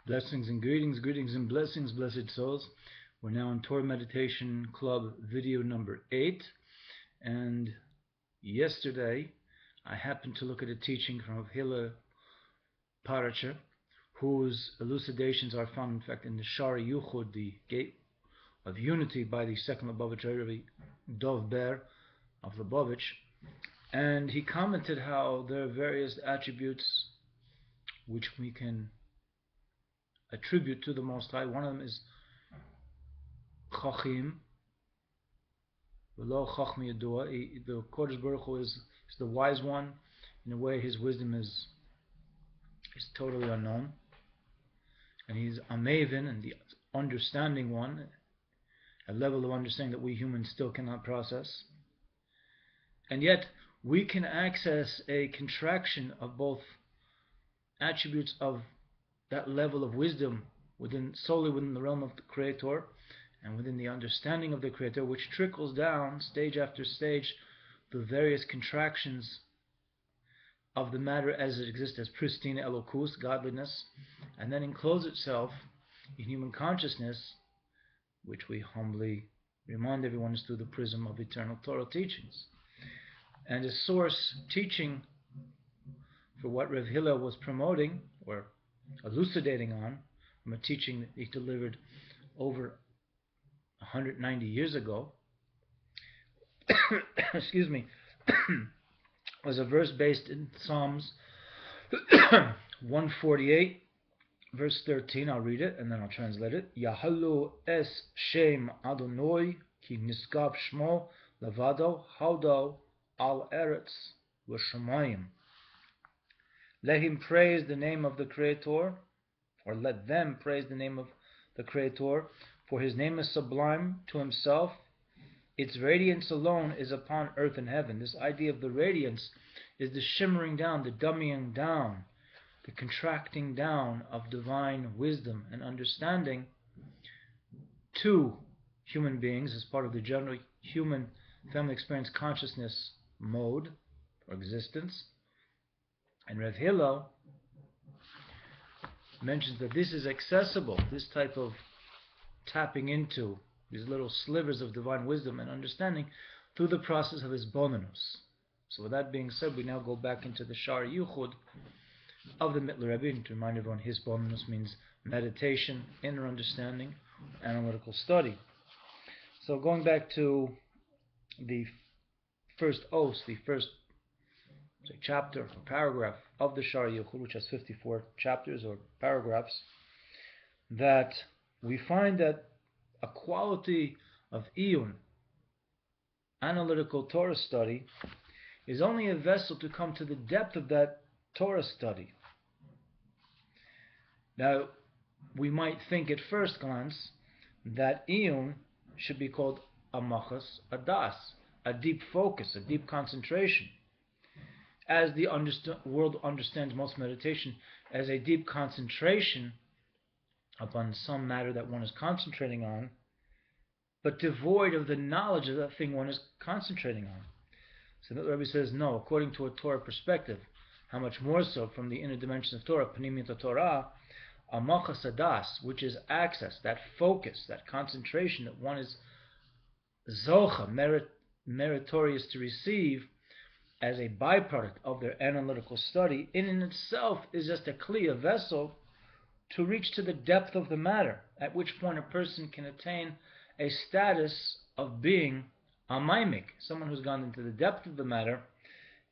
Blessings and greetings, greetings and blessings, blessed souls. We're now in Torah Meditation Club video number 8. And yesterday, I happened to look at a teaching from Hillel Paracha, whose elucidations are found, in fact, in the Shara Yuchud, the Gate of Unity, by the second Lubavitch Rebbe, Dov Ber of Lubavitch. And he commented how there are various attributes which we can attribute to the Most High. One of them is Chachim, V'lo Chachmi Yadua. The Kodesh Baruch Hu is the wise one. In a way, his wisdom is totally unknown, and he's a maven, and the understanding one, a level of understanding that we humans still cannot process. And yet, we can access a contraction of both attributes of that level of wisdom solely within the realm of the Creator and within the understanding of the Creator, which trickles down stage after stage the various contractions of the matter as it exists as pristine elokus, godliness, and then enclose itself in human consciousness, which we humbly remind everyone is through the prism of eternal Torah teachings. And a source teaching for what Rev Hillel was promoting or elucidating on from a teaching that he delivered over 190 years ago excuse me was a verse based in Psalms 148 verse 13. I'll read it and then I'll translate it. Yahalu es shem Adonai ki niskab shmo levado haudo al eretz v'shamayim. Let him praise the name of the Creator, or let them praise the name of the Creator, for his name is sublime to himself. Its radiance alone is upon earth and heaven. This idea of the radiance is the shimmering down, the dummying down, the contracting down of divine wisdom and understanding to human beings as part of the general human family experience consciousness mode or existence. And Rev Hillel mentions that this is accessible, this type of tapping into these little slivers of divine wisdom and understanding through the process of hisboenenuse. So with that being said, we now go back into the Shara Yuchud of the Mittler Rebbe. And to remind everyone, hisboenenuse means meditation, inner understanding, analytical study. So going back to the first os, the first chapter or paragraph of the Shara Yuchud, which has 54 chapters or paragraphs, that we find that a quality of iyun, analytical Torah study, is only a vessel to come to the depth of that Torah study. Now, we might think at first glance that iyun should be called a machas adas, a deep focus, a deep concentration, as the world understands most meditation as a deep concentration upon some matter that one is concentrating on, but devoid of the knowledge of that thing one is concentrating on. So the Rebbe says, no, according to a Torah perspective, how much more so from the inner dimensions of Torah, Panimiyat Torah, a machas adas, which is access, that focus, that concentration that one is zocha, meritorious to receive, as a byproduct of their analytical study, in itself is just a clear vessel to reach to the depth of the matter, at which point a person can attain a status of being a maimik, someone who's gone into the depth of the matter,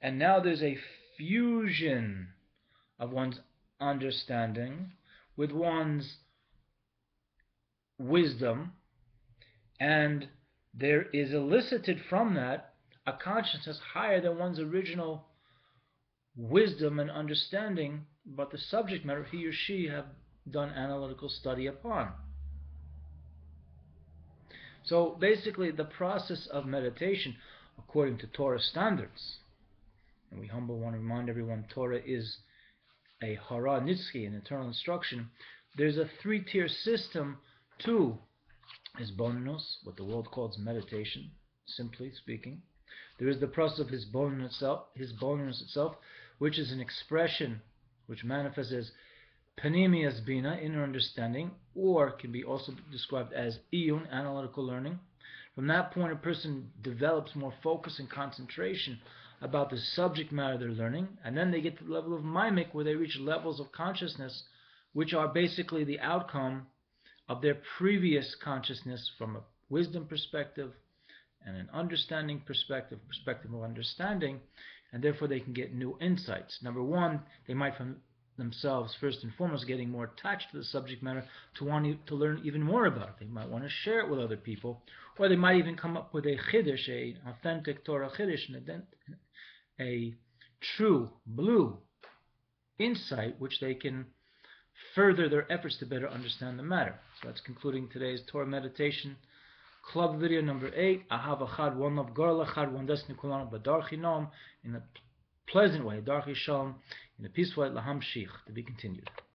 and now there's a fusion of one's understanding with one's wisdom, and there is elicited from that a consciousness higher than one's original wisdom and understanding about the subject matter he or she have done analytical study upon. So basically the process of meditation, according to Torah standards, and we humbly want to remind everyone Torah is a hara nitzchi, an eternal instruction, there's a three-tier system to hisboenenuse, what the world calls meditation, simply speaking. There is the process of hisboenenuse itself, which is an expression which manifests as Panemius bina, inner understanding, or can be also described as iyun, analytical learning. From that point, a person develops more focus and concentration about the subject matter they're learning, and then they get to the level of mimic, where they reach levels of consciousness which are basically the outcome of their previous consciousness from a wisdom perspective and an understanding perspective of understanding, and therefore they can get new insights. Number one, they might from themselves, first and foremost, getting more attached to the subject matter to want to learn even more about it. They might want to share it with other people, or they might even come up with a chiddush, an authentic Torah chiddush, a true blue insight, which they can further their efforts to better understand the matter. So that's concluding today's Torah meditation club video number 8. Ahav achad, one love, gar lechad, one destiny kulanu, badarchi nom, in a pleasant way, darchi shalom, in a peaceful way, laham shich, to be continued.